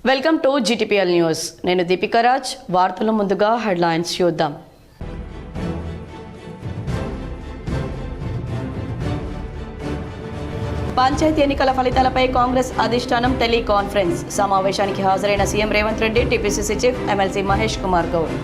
Welcome to GTPL news. నేను దీపికా రాజ్. వార్తల ముందుగా హెడ్లైన్స్ చూద్దాం. పంచాయతీ ఎన్నికల ఫలితాలపై కాంగ్రెస్ అధిష్టానం టెలికాన్ఫరెన్స్. సమావేశానికి హాజరైన CM Revanth Reddy, TPCC chief MLC Mahesh Kumar Goud.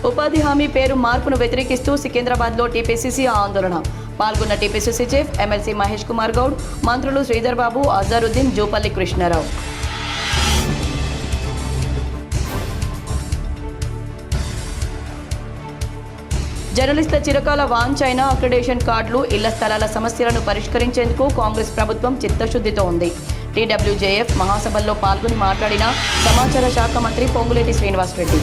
ఉపాధి హామీ పేరు మార్పును వ్యతిరేకిస్తూ సికింద్రాబాద్లో టీపీసీసీ ఆందోళన. పాల్గొన్న TPCC chief MLC Mahesh Kumar Goud, మంత్రులు శ్రీధర్ బాబు, అజారుద్దీన్, జూపల్లి కృష్ణారావు. జర్నలిస్టుల చిరకాల వాంఛైన అక్రిడేషన్ కార్డులు, ఇళ్ల స్థలాల సమస్యలను పరిష్కరించేందుకు కాంగ్రెస్ ప్రభుత్వం చిత్తశుద్ధితో ఉంది. టీడబ్ల్యూజేఎఫ్ మహాసభల్లో పాల్గొని మాట్లాడిన సమాచార శాఖ మంత్రి పొంగులేటి శ్రీనివాసరెడ్డి.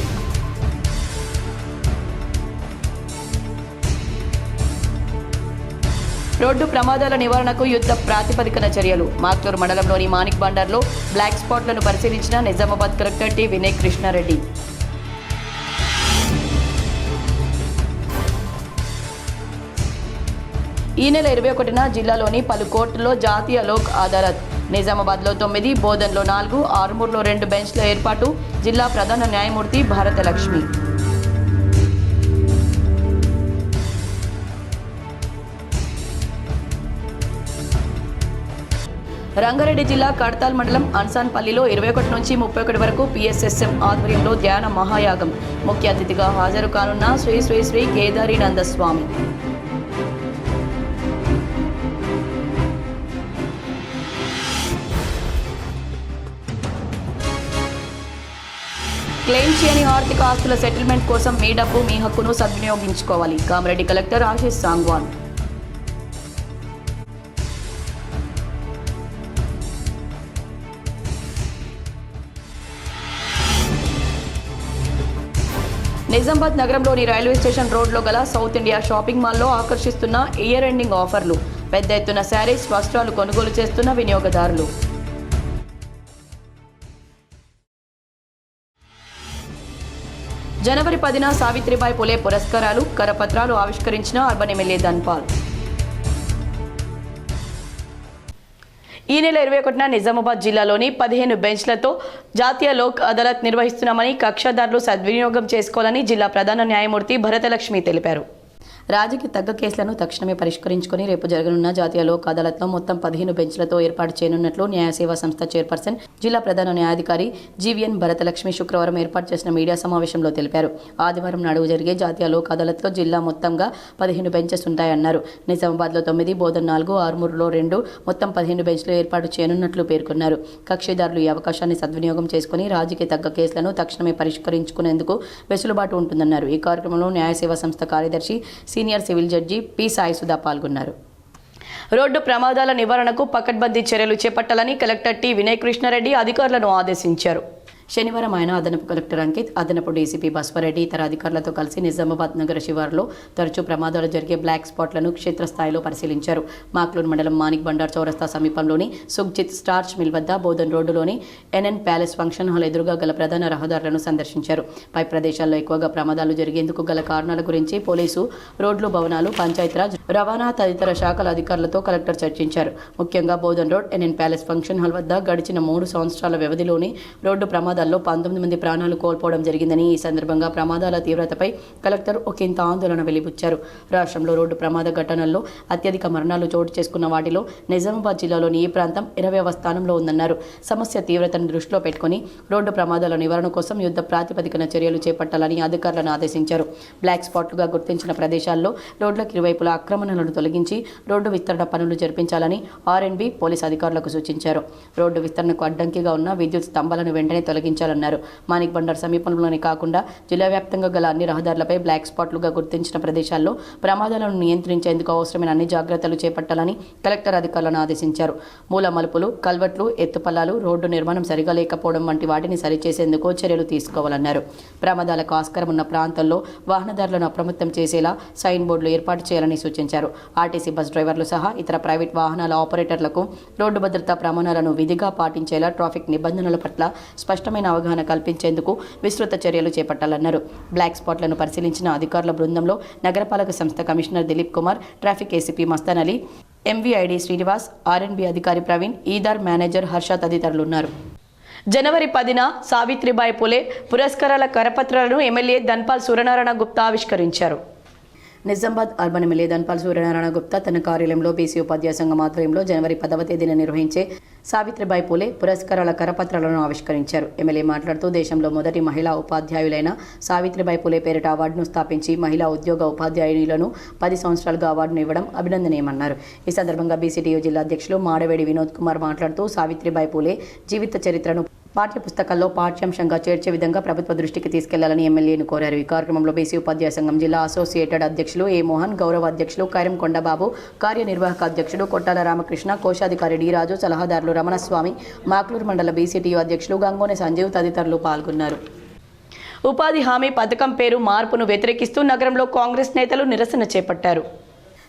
రోడ్డు ప్రమాదాల నివారణకు యుద్ధ ప్రాతిపదికన చర్యలు. మాక్లూరు మండలంలోని మాణిక్ బండార్లో బ్లాక్ స్పాట్లను పరిశీలించిన నిజామాబాద్ కలెక్టర్ టి వినయ్ కృష్ణారెడ్డి. ఈ నెల 21న జిల్లాలోని పలు కోర్టుల్లో జాతీయ లోక్ అదాలత్. నిజామాబాద్లో 9, బోధన్లో 4, ఆర్మూర్లో 2 బెంచ్ల ఏర్పాటు. జిల్లా ప్రధాన న్యాయమూర్తి భారతలక్ష్మి. రంగారెడ్డి జిల్లా కడతాల్ మండలం అన్సాన్పల్లిలో 21 నుంచి 31 వరకు PSSM ఆధ్వర్యంలో ధ్యాన మహాయాగం. ముఖ్య అతిథిగా హాజరు కానున్న శ్రీ శ్రీ శ్రీ కేదారీనంద స్వామి. క్లెయిమ్ చేయని ఆర్థిక ఆస్తుల సెటిల్మెంట్ కోసం మీ డబ్బు మీ హక్కును సద్వినియోగించుకోవాలి. కామారెడ్డి కలెక్టర్ ఆశీష్ సాంగ్వాన్. నిజామాబాద్ నగరంలోని రైల్వే స్టేషన్ రోడ్లో గల సౌత్ ఇండియా షాపింగ్ మాల్లో ఆకర్షిస్తున్న ఇయర్ ఎండింగ్ ఆఫర్లు. పెద్ద ఎత్తున శారీస్, వస్త్రాలు కొనుగోలు చేస్తున్న వినియోగదారులు. జనవరి 10న సావిత్రిబాయి పులే పురస్కారాలు, కరపత్రాలు ఆవిష్కరించిన అర్బన్ ఎమ్మెల్యే ధన్పాల్. ఈ నెల 21న నిజామాబాద్ జిల్లాలోని 15 బెంచ్లతో జాతీయ లోక్ అదాలత్ నిర్వహిస్తున్నామని కక్షదారులు సద్వినియోగం చేసుకోవాలని జిల్లా ప్రధాన న్యాయమూర్తి భరతలక్ష్మి తెలిపారు. రాజీకి తగ్గ కేసులను తక్షణమే పరిష్కరించుకొని రేపు జరగనున్న జాతీయ లోక్ అదాలత్లో మొత్తం 15 బెంచ్లతో ఏర్పాటు చేయనున్నట్లు న్యాయ సేవా సంస్థ చైర్పర్సన్, జిల్లా ప్రధాన న్యాయాధికారి GVN భరతలక్ష్మి శుక్రవారం ఏర్పాటు చేసిన మీడియా సమావేశంలో తెలిపారు. ఆదివారం నాడు జరిగే జాతీయ లోక్ అదాలత్లో జిల్లా మొత్తంగా 15 బెంచెస్ ఉంటాయన్నారు. నిజామాబాద్లో 9, బోధన్ 4, ఆర్మూర్లో 2, మొత్తం 15 బెంచ్లు ఏర్పాటు చేయనున్నట్లు పేర్కొన్నారు. కక్షిదారులు ఈ అవకాశాన్ని సద్వినియోగం చేసుకుని రాజీకి తగ్గ కేసులను తక్షణమే పరిష్కరించుకునేందుకు వెసులుబాటు ఉంటుందన్నారు. ఈ కార్యక్రమంలో న్యాయ సేవా సంస్థ కార్యదర్శి, senior civil judge P Saisudha పాల్గొన్నారు. రోడ్డు ప్రమాదాల నివారణకు పకడ్బందీ చర్యలు చేపట్టాలని కలెక్టర్ టి వినయ్ కృష్ణారెడ్డి అధికారులను ఆదేశించారు. శనివారం ఆయన అదనపు కలెక్టర్ అంకిత్, అదనపు డీసీపీ బస్వారెడ్డి ఇతర అధికారులతో కలిసి నిజామాబాద్ నగర శివారులో తరచూ ప్రమాదాలు జరిగే బ్లాక్ స్పాట్లను క్షేత్రస్థాయిలో పరిశీలించారు. మాక్లూరు మండలం మాణిక్ బండార్ చౌరస్తా సమీపంలోని సుఖ్జిత్ స్టార్చ్ మిల్ వద్ద, బోధన్ రోడ్డులోని NN ప్యాలెస్ ఫంక్షన్ హాల్ ఎదురుగా గల ప్రధాన రహదారులను సందర్శించారు. పై ప్రదేశాల్లో ఎక్కువగా ప్రమాదాలు జరిగేందుకు గల కారణాల గురించి పోలీసు, రోడ్లు, భవనాలు, పంచాయతీరాజ్, రవాణా తదితర శాఖల అధికారులతో కలెక్టర్ చర్చించారు. ముఖ్యంగా Bodhan road, NN palace function hall వద్ద గడిచిన 3 సంవత్సరాల వ్యవధిలోని రోడ్డు ప్రమాదాల్లో 19 మంది ప్రాణాలు కోల్పోవడం జరిగిందని, ఈ సందర్భంగా ప్రమాదాల తీవ్రతపై కలెక్టర్ ఒకంత ఆందోళన వెలిబుచ్చారు. రాష్ట్రంలో రోడ్డు ప్రమాద ఘటనల్లో అత్యధిక మరణాలు చోటు చేసుకున్న వాటిలో నిజామాబాద్ జిల్లాలోని ఈ ప్రాంతం 20వ స్థానంలో ఉందన్నారు. సమస్య తీవ్రతను దృష్టిలో పెట్టుకుని రోడ్డు ప్రమాదాల నివారణ కోసం యుద్ధ ప్రాతిపదికన చర్యలు చేపట్టాలని అధికారులను ఆదేశించారు. బ్లాక్ స్పాట్లుగా గుర్తించిన ప్రదేశాల్లో రోడ్లకు ఇరువైపులా ఆక్రమణలను తొలగించి రోడ్డు విస్తరణ పనులు జరిపించాలని R&B పోలీసు అధికారులకు సూచించారు. రోడ్డు విస్తరణకు అడ్డంకిగా ఉన్న విద్యుత్ స్తంభాలను వెంటనే తొలగించాలన్నారు. మాణిక్ బండార్ సమీపంలోనే కాకుండా జిల్లా వ్యాప్తంగా గల అన్ని రహదారులపై బ్లాక్ స్పాట్లుగా గుర్తించిన ప్రదేశాల్లో ప్రమాదాలను నియంత్రించేందుకు అవసరమైన అన్ని జాగ్రత్తలు చేపట్టాలని కలెక్టర్ అధికారులను ఆదేశించారు. మూల మలుపులు, కల్వర్ట్లు, ఎత్తుపల్లాలు, రోడ్డు నిర్మాణం సరిగా లేకపోవడం వంటి వాటిని సరిచేసేందుకు చర్యలు తీసుకోవాలన్నారు. ప్రమాదాలకు ఆస్కారం ఉన్న ప్రాంతాల్లో వాహనదారులను అప్రమత్తం చేసేలా సైన్ బోర్డులు ఏర్పాటు చేయాలని సూచించారు. ఆర్టీసీ బస్ డ్రైవర్లు సహా ఇతర ప్రైవేట్ వాహనాల ఆపరేటర్లకు రోడ్డు భద్రతా ప్రమాణాలను విధిగా పాటించేలా ట్రాఫిక్ నిబంధనల పట్ల స్పష్టమైన స్పష్టమైన అవగాహన కల్పించేందుకు విస్తృత చర్యలు చేపట్టాలన్నారు. బ్లాక్ స్పాట్లను పరిశీలించిన అధికారుల బృందంలో నగరపాలక సంస్థ commissioner Dilip Kumar, traffic ACP Mastan Ali, ఎంవీఐడి శ్రీనివాస్, ఆర్ఎన్బి అధికారి ప్రవీణ్, ఈదార్ మేనేజర్ హర్ష తదితరులు ఉన్నారు. జనవరి 10న సావిత్రిబాయి పులే పురస్కారాల కరపత్రాలను ఎమ్మెల్యే ధన్పాల్ సూర్యనారాయణ గుప్తా ఆవిష్కరించారు. నిజామాబాద్ అర్బన్ ఎమ్మెల్యే ధన్పాల్ సూర్యనారాయణ గుప్తా తన కార్యాలయంలో బీసీ ఉపాధ్యాయ సంఘం ఆధ్వర్యంలో జనవరి 10వ తేదీన నిర్వహించే సావిత్రిబాయి పులే పురస్కారాల కరపత్రాలను ఆవిష్కరించారు. ఎమ్మెల్యే మాట్లాడుతూ దేశంలో మొదటి మహిళా ఉపాధ్యాయులైన సావిత్రిబాయి పులే పేరిట అవార్డును స్థాపించి మహిళా ఉద్యోగ ఉపాధ్యాయులను 10 సంవత్సరాలుగా అవార్డును ఇవ్వడం అభినందనీయమన్నారు. ఈ సందర్భంగా బీసీటీయూ జిల్లా అధ్యక్షులు మాడవేడి వినోద్ కుమార్ మాట్లాడుతూ సావిత్రిబాయి పులే జీవిత చరిత్రను పాఠ్య పుస్తకాల్లో పాఠ్యాంశంగా చేర్చే విధంగా ప్రభుత్వ దృష్టికి తీసుకెళ్లాలని ఎమ్మెల్యేను కోరారు. ఈ కార్యక్రమంలో బీసీ ఉపాధ్యాయ సంఘం జిల్లా అసోసియేటెడ్ అధ్యక్షులు ఏ మోహన్, గౌరవ అధ్యక్షులు కైరం కొండబాబు, కార్యనిర్వాహక అధ్యక్షుడు కొట్టాల రామకృష్ణ, కోశాధికారి డి రాజు, సలహాదారులు రమణస్వామి, మాక్లూరు మండల బీసీటీయూ అధ్యక్షులు గంగోనె సంజీవ్ తదితరులు పాల్గొన్నారు. ఉపాధి హామీ పథకం పేరు మార్పును వ్యతిరేకిస్తూ నగరంలో కాంగ్రెస్ నేతలు నిరసన చేపట్టారు.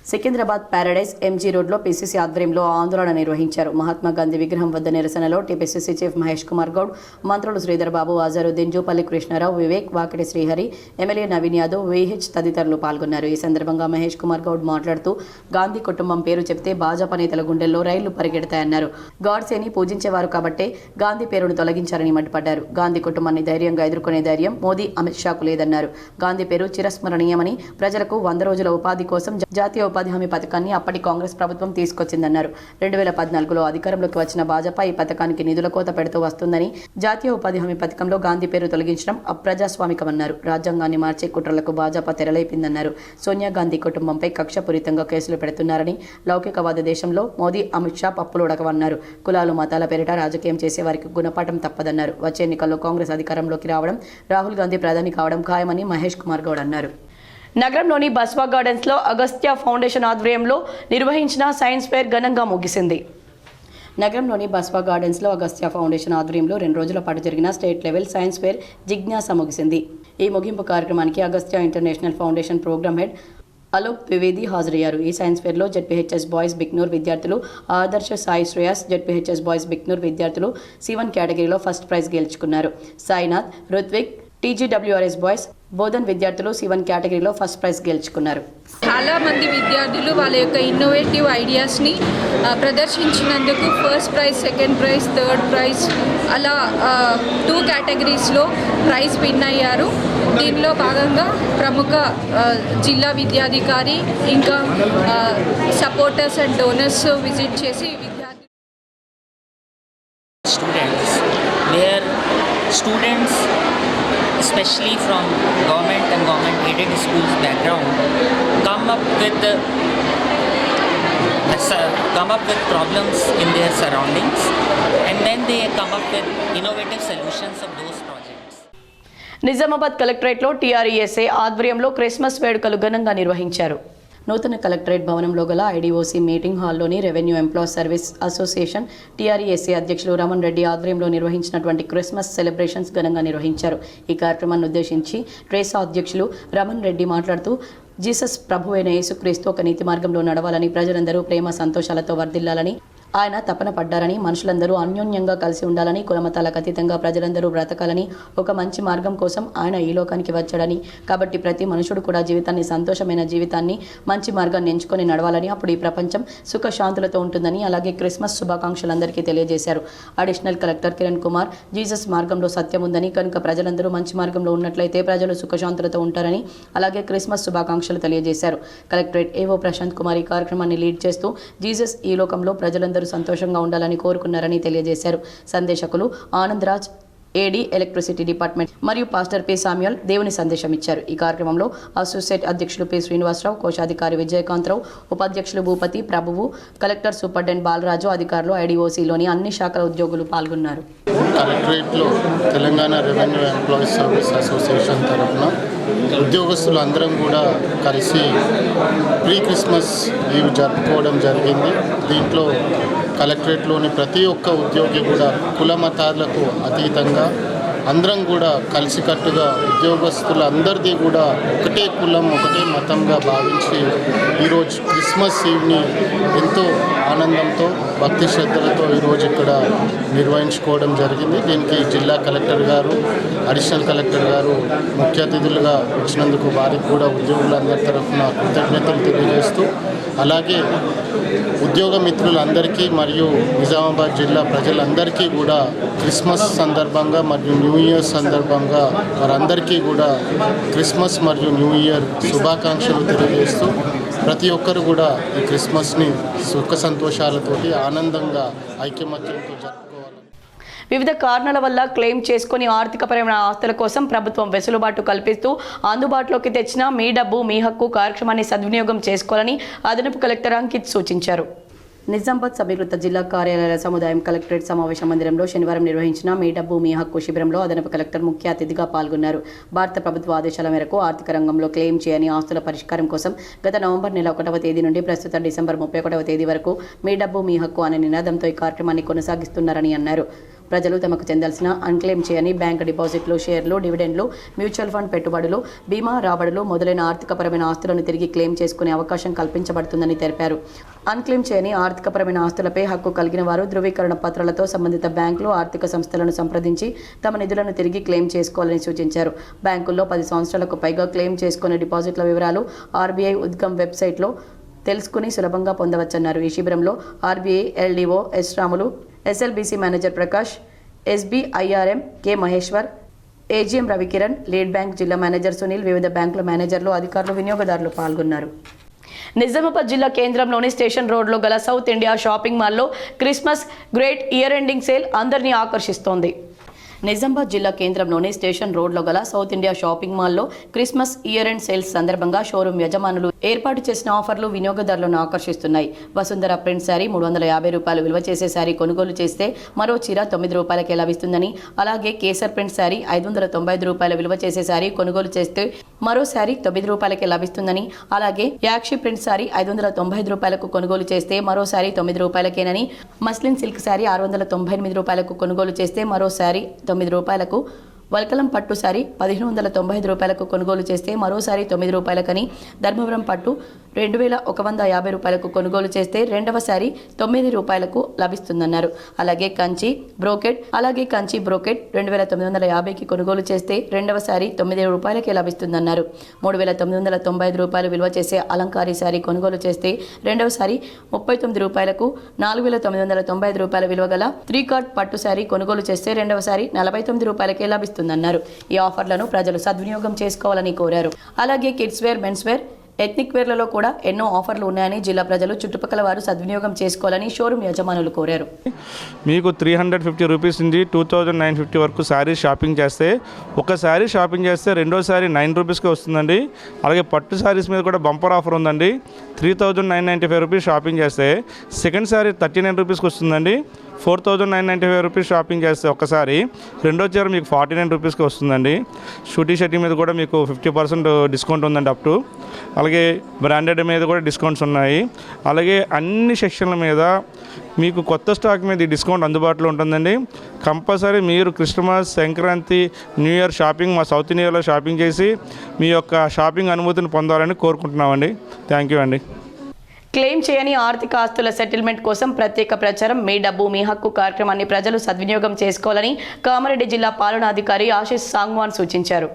సికింద్రాబాద్ ప్యారడైజ్ ఎంజీ రోడ్లో పీసీసీ ఆధ్వర్యంలో ఆందోళన నిర్వహించారు. మహాత్మా గాంధీ విగ్రహం వద్ద నిరసనలో టీపీసీసీ చీఫ్ మహేష్ కుమార్ గౌడ్, మంత్రులు శ్రీధర్ బాబు, అజరుద్దీన్, జూపల్లి కృష్ణారావు, వివేక్, వాకిటి శ్రీహరి, ఎమ్మెల్యే నవీన్ యాదవ్, వీహెచ్ తదితరులు పాల్గొన్నారు. ఈ సందర్భంగా మహేష్ కుమార్ గౌడ్ మాట్లాడుతూ గాంధీ కుటుంబం పేరు చెప్తే భాజపా నేతల గుండెల్లో రైళ్లు పరిగెడతాయన్నారు. గాడ్సేని పూజించేవారు కాబట్టే గాంధీ పేరును తొలగించారని మండిపడ్డారు. గాంధీ కుటుంబాన్ని ధైర్యంగా ఎదుర్కొనే ధైర్యం మోదీ, అమిత్ షాకు లేదన్నారు. గాంధీ పేరు చిరస్మరణీయమని, ప్రజలకు 100 రోజుల ఉపాధి కోసం జాతీయ ఉపాధి హామీ పథకాన్ని అప్పటి కాంగ్రెస్ ప్రభుత్వం తీసుకొచ్చిందన్నారు. 2014లో అధికారంలోకి వచ్చిన భాజపా ఈ పథకానికి నిధుల కోత పెడుతూ వస్తుందని, జాతీయ ఉపాధి హామీ పథకంలో గాంధీ పేరు తొలగించడం అప్రజాస్వామికమన్నారు. రాజ్యాంగాన్ని మార్చే కుట్రలకు భాజపా తెరలేపిందన్నారు. సోనియా గాంధీ కుటుంబంపై కక్షపూరితంగా కేసులు పెడుతున్నారని, లౌకికవాద దేశంలో మోదీ, అమిత్ షా పప్పులు ఉడకవన్నారు. కులాలు, మతాల పేరిట రాజకీయం చేసే వారికి గుణపాఠం తప్పదన్నారు. వచ్చే ఎన్నికల్లో కాంగ్రెస్ అధికారంలోకి రావడం, రాహుల్ గాంధీ ప్రధాని కావడం ఖాయమని మహేష్ కుమార్ గౌడ్ అన్నారు. నగరంలోని బస్వా గార్డెన్స్లో అగస్త్య ఫౌండేషన్ ఆధ్వర్యంలో నిర్వహించిన సైన్స్ ఫేర్ ఘనంగా ముగిసింది. నగరంలోని బస్వా గార్డెన్స్లో అగస్త్య ఫౌండేషన్ ఆధ్వర్యంలో 2 రోజుల పాటు జరిగిన స్టేట్ లెవెల్ సైన్స్ ఫేర్ జిజ్ఞాస ముగిసింది. ఈ ముగింపు కార్యక్రమానికి Agastya international foundation program head Alok Dwivedi హాజరయ్యారు. ఈ సైన్స్ ఫేర్లో జెడ్పీహెచ్ఎస్ బాయ్స్ బిక్నూర్ విద్యార్థులు ఆదర్శ సాయి శ్రేయస్, జెడ్పీహెచ్ఎస్ బాయ్స్ బిక్నూర్ విద్యార్థులు C1 కేటగిరీలో ఫస్ట్ ప్రైజ్ గెలుచుకున్నారు. సాయినాథ్, రుత్విక్, టీజీడబ్ల్యూఆర్ఎస్ బాయ్స్ బోధన్ విద్యార్థులు C1 కేటగిరీలో ఫస్ట్ ప్రైజ్ గెలుచుకున్నారు. చాలా మంది విద్యార్థులు వాళ్ళ యొక్క ఇన్నోవేటివ్ ఐడియాస్ని ప్రదర్శించినందుకు first prize, second prize, third prize అలా 2 కేటగిరీస్లో ప్రైజ్ విన్ అయ్యారు. దీనిలో భాగంగా ప్రముఖ జిల్లా విద్యాధికారి ఇంకా సపోర్టర్స్ అండ్ డోనర్స్ విజిట్ చేసి students especially from government and government aided schools background come up with problems in their surroundings, and then they come up with innovative solutions of those projects. Nizamabad కలెక్టరేట్లో టీఆర్ఈఎస్ఏ ఆధ్వర్యంలో Christmas వేడుకలు ఘనంగా నిర్వహించారు. నూతన collectorate భవనంలో గల IDOC meeting హాల్లోని revenue employees service association TRESA అధ్యక్షులు రమణ్ రెడ్డి ఆధ్వర్యంలో నిర్వహించినటువంటి క్రిస్మస్ సెలబ్రేషన్స్ ఘనంగా నిర్వహించారు. ఈ కార్యక్రమాన్ని ఉద్దేశించి ట్రేసా అధ్యక్షులు రమణ్ రెడ్డి మాట్లాడుతూ జీసస్ ప్రభువైన యేసుక్రీస్తు ఒక నీతి మార్గంలో నడవాలని, ప్రజలందరూ ప్రేమ సంతోషాలతో వర్ధిల్లాలని ఆయన తపన పడ్డారని, మనుషులందరూ అన్యోన్యంగా కలిసి ఉండాలని, కులమతాలకు అతీతంగా ప్రజలందరూ బ్రతకాలని, ఒక మంచి మార్గం కోసం ఆయన ఈ లోకానికి వచ్చాడని, కాబట్టి ప్రతి మనుషుడు కూడా జీవితాన్ని, సంతోషమైన జీవితాన్ని, మంచి మార్గాన్ని ఎంచుకొని నడవాలని, అప్పుడు ఈ ప్రపంచం సుఖశాంతులతో ఉంటుందని, అలాగే క్రిస్మస్ శుభాకాంక్షలు అందరికీ తెలియజేశారు. Additional collector Kiran Kumar Jesus మార్గంలో సత్యం ఉందని, కనుక ప్రజలందరూ మంచి మార్గంలో ఉన్నట్లయితే ప్రజలు సుఖశాంతులతో ఉంటారని, అలాగే క్రిస్మస్ శుభాకాంక్షలు తెలియజేశారు. కలెక్టరేట్ ఏవో ప్రశాంత్ కుమార్ ఈ కార్యక్రమాన్ని లీడ్ చేస్తూ జీసస్ ఈ లోకంలో ప్రజలందరూ సంతోషంగా ఉండాలని కోరుకున్నారని తెలియజేశారు. సందేశకులు ఆనందరాజ్, ఏడీ ఎలక్ట్రిసిటీ డిపార్ట్మెంట్ మరియు పాస్టర్ పి సామ్యుల్ దేవుని సందేశం ఇచ్చారు. ఈ కార్యక్రమంలో అసోసియేట్ అధ్యక్షులు పి శ్రీనివాసరావు, కోశాధికారి విజయకాంతరావు, ఉపాధ్యక్షులు భూపతి, ప్రభువు, కలెక్టర్ సూపరింటెండెంట్ బాలరాజు, అధికారులు, ఐడీఓసీలోని అన్ని శాఖల ఉద్యోగులు పాల్గొన్నారు. కలెక్టరేట్లో Telangana revenue employees service association తరఫున ఉద్యోగస్తులు అందరం కూడా కలిసి ప్రీ క్రిస్మస్ లీవ్ జరుపుకోవడం జరిగింది. దీంట్లో కలెక్టరేట్లోని ప్రతి ఒక్క ఉద్యోగి కూడా కుల మతాలకు అతీతంగా అందరం కూడా కలిసికట్టుగా ఉద్యోగస్తులందరిది కూడా ఒకటే కులం ఒకటే మతంగా భావించి ఈరోజు క్రిస్మస్ ఈవ్ని ఎంతో ఆనందంతో భక్తి శ్రద్ధలతో ఈరోజు ఇక్కడ నిర్వహించుకోవడం జరిగింది. దీనికి జిల్లా కలెక్టర్ గారు, అడిషనల్ కలెక్టర్ గారు ముఖ్య అతిథులుగా వచ్చినందుకు వారికి కూడా ఉద్యోగులందరి తరఫున కృతజ్ఞతలు తెలియజేస్తూ, అలాగే ఉద్యోగ మిత్రులందరికీ మరియు నిజామాబాద్ జిల్లా ప్రజలందరికీ కూడా క్రిస్మస్ సందర్భంగా మరియు న్యూ ఇయర్ సందర్భంగా వారందరికీ కూడా క్రిస్మస్ మరియు న్యూ ఇయర్ శుభాకాంక్షలు తెలియజేస్తూ ప్రతి ఒక్కరు కూడా ఈ క్రిస్మస్ని సుఖ సంతోషాలతోటి ఆనందంగా ఐకమత్యంతో జరుపుకోవాలి. వివిధ కారణాల వల్ల క్లెయిమ్ చేసుకుని ఆర్థికపరమైన ఆస్తుల కోసం ప్రభుత్వం వెసులుబాటు కల్పిస్తూ అందుబాటులోకి తెచ్చిన మీ డబ్బు మీ హక్కు కార్యక్రమాన్ని సద్వినియోగం చేసుకోవాలని అదనపు కలెక్టర్ అంకిత్ సూచించారు. నిజామాబాద్ సమీకృత జిల్లా కార్యాలయాల సముదాయం కలెక్టరేట్ సమావేశ మందిరంలో శనివారం నిర్వహించిన మీ డబ్బు మీ హక్కు శిబిరంలో అదనపు కలెక్టర్ ముఖ్య అతిథిగా పాల్గొన్నారు. భారత ప్రభుత్వ ఆదేశాల మేరకు ఆర్థిక రంగంలో క్లెయిమ్ చేయని ఆస్తుల పరిష్కారం కోసం గత నవంబర్ నెల 1వ తేదీ నుండి ప్రస్తుత డిసెంబర్ 31వ తేదీ వరకు మీ డబ్బు మీ హక్కు అనే నినాదంతో ఈ కార్యక్రమాన్ని కొనసాగిస్తున్నారని అన్నారు. ప్రజలు తమకు చెందాల్సిన అన్క్లెయిమ్ చేయని బ్యాంక్ డిపాజిట్లు, షేర్లు, డివిడెండ్లు, మ్యూచువల్ ఫండ్ పెట్టుబడులు, బీమా రాబడులు మొదలైన ఆర్థికపరమైన ఆస్తులను తిరిగి క్లెయిమ్ చేసుకునే అవకాశం కల్పించబడుతుందని తెలిపారు. అన్క్లెయిమ్ చేయని ఆర్థికపరమైన ఆస్తులపై హక్కు కలిగిన వారు ధృవీకరణ పత్రాలతో సంబంధిత బ్యాంకులు, ఆర్థిక సంస్థలను సంప్రదించి తమ నిధులను తిరిగి క్లెయిమ్ చేసుకోవాలని సూచించారు. బ్యాంకుల్లో 10 సంవత్సరాలకు పైగా క్లెయిమ్ చేసుకునే డిపాజిట్ల వివరాలు ఆర్బీఐ ఉద్గమ్ వెబ్సైట్లో తెలుసుకుని సులభంగా పొందవచ్చన్నారు. ఈ శిబిరంలో RBI LDO S Ramulu, SLBC manager Prakash, SBI RM K Maheshwar, AGM Ravikiran, lead bank జిల్లా మేనేజర్ సునీల్, వివిధ బ్యాంకుల మేనేజర్లు, అధికారులు, వినియోగదారులు పాల్గొన్నారు. నిజామాబాద్ జిల్లా కేంద్రంలోని స్టేషన్ రోడ్లో గల సౌత్ ఇండియా షాపింగ్ మాల్లో Christmas great year ending sale అందరినీ ఆకర్షిస్తోంది. నిజామాబాద్ జిల్లా కేంద్రంలోని స్టేషన్ రోడ్లో గల సౌత్ ఇండియా షాపింగ్ మాల్లో క్రిస్మస్ ఇయర్ ఎండ్ సేల్స్ సందర్భంగా షోరూం యజమానులు ఏర్పాటు చేసిన ఆఫర్లు వినియోగదారులను ఆకర్షిస్తున్నాయి. వసుంధర ప్రింట్ శారీ 350 రూపాయలు విలువ చేసే శారీ కొనుగోలు చేస్తే మరో చీర 9 రూపాయలకే లభిస్తుందని, అలాగే కేసర్ ప్రింట్ శారీ 595 రూపాయల విలువ చేసే శారీ కొనుగోలు చేస్తే మరో శారీ 9 రూపాయలకే లభిస్తుందని, అలాగే యాక్షి ప్రింట్ శారీ 595 రూపాయలకు కొనుగోలు చేస్తే మరో శారీ 9 రూపాయలకేనని, మస్లిన్ సిల్క్ శారీ 698 రూపాయలకు కొనుగోలు చేస్తే మరో శారీ 9 రూపాయలకు, వల్కలం పట్టు సారీ 1595 రూపాయలకు కొనుగోలు చేస్తే మరోసారి 9 రూపాయలకని, ధర్మవరం పట్టు 2150 రూపాయలకు కొనుగోలు చేస్తే రెండవ సారీ 9 రూపాయలకు లభిస్తుందన్నారు. అలాగే కంచి బ్రోకెట్ 2950కి కొనుగోలు చేస్తే రెండవ సారీ 9 రూపాయలకే లభిస్తుందన్నారు. 3995 రూపాయలు విలువ చేసే అలంకారీ సారీ కొనుగోలు చేస్తే రెండవ సారీ 39 రూపాయలకు, 4995 రూపాయల విలువ గల 3 కార్డ్ పట్టు సారీ కొనుగోలు చేస్తే రెండవ సారీ 49 రూపాయలకే లభిస్తుందన్నారు. ఈ ఆఫర్లను ప్రజలు సద్వినియోగం చేసుకోవాలని కోరారు. అలాగే kids wear, men's wear, ethnic వేర్లలో కూడా ఎన్నో ఆఫర్లు ఉన్నాయని జిల్లా ప్రజలు, చుట్టుపక్కల వారు సద్వినియోగం చేసుకోవాలని షోరూమ్ యజమానులు కోరారు. మీకు 350 రూపీస్ నుంచి 2950 వరకు శారీ షాపింగ్ చేస్తే, ఒక శారీ షాపింగ్ చేస్తే రెండో శారీ 9 రూపీస్కి వస్తుందండి. అలాగే పట్టు శారీస్ మీద కూడా బంపర్ ఆఫర్ ఉందండి. 3995 రూపీస్ షాపింగ్ చేస్తే సెకండ్ శారీ 39 రూపీస్కి వస్తుందండి. 4995 రూపీస్ షాపింగ్ చేస్తే ఒక్కసారి రెండో చీర మీకు 49 రూపీస్కి వస్తుందండి. షూటీ షర్టీ మీద కూడా మీకు 50% డిస్కౌంట్ ఉందండి అప్ టు. అలాగే బ్రాండెడ్ మీద కూడా డిస్కౌంట్స్ ఉన్నాయి. అలాగే అన్ని సెక్షన్ల మీద మీకు కొత్త స్టాక్ మీద ఈ డిస్కౌంట్ అందుబాటులో ఉంటుందండి. కంపల్సరీ మీరు Christmas, Sankranti, new year shopping మా సౌత్ ఇండియాలో షాపింగ్ చేసి మీ యొక్క షాపింగ్ అనుభూతిని పొందాలని కోరుకుంటున్నామండి. థ్యాంక్ యూ అండి. క్లెయిమ్ చేయని ఆర్థిక ఆస్తుల సెటిల్మెంట్ కోసం ప్రత్యేక ప్రచారం మీ డబ్బు మీ హక్కు కార్యక్రమాన్ని ప్రజలు సద్వినియోగం చేసుకోవాలని కామారెడ్డి జిల్లా పాలనాధికారి ఆశీష్ సాంగ్వాన్ సూచించారు.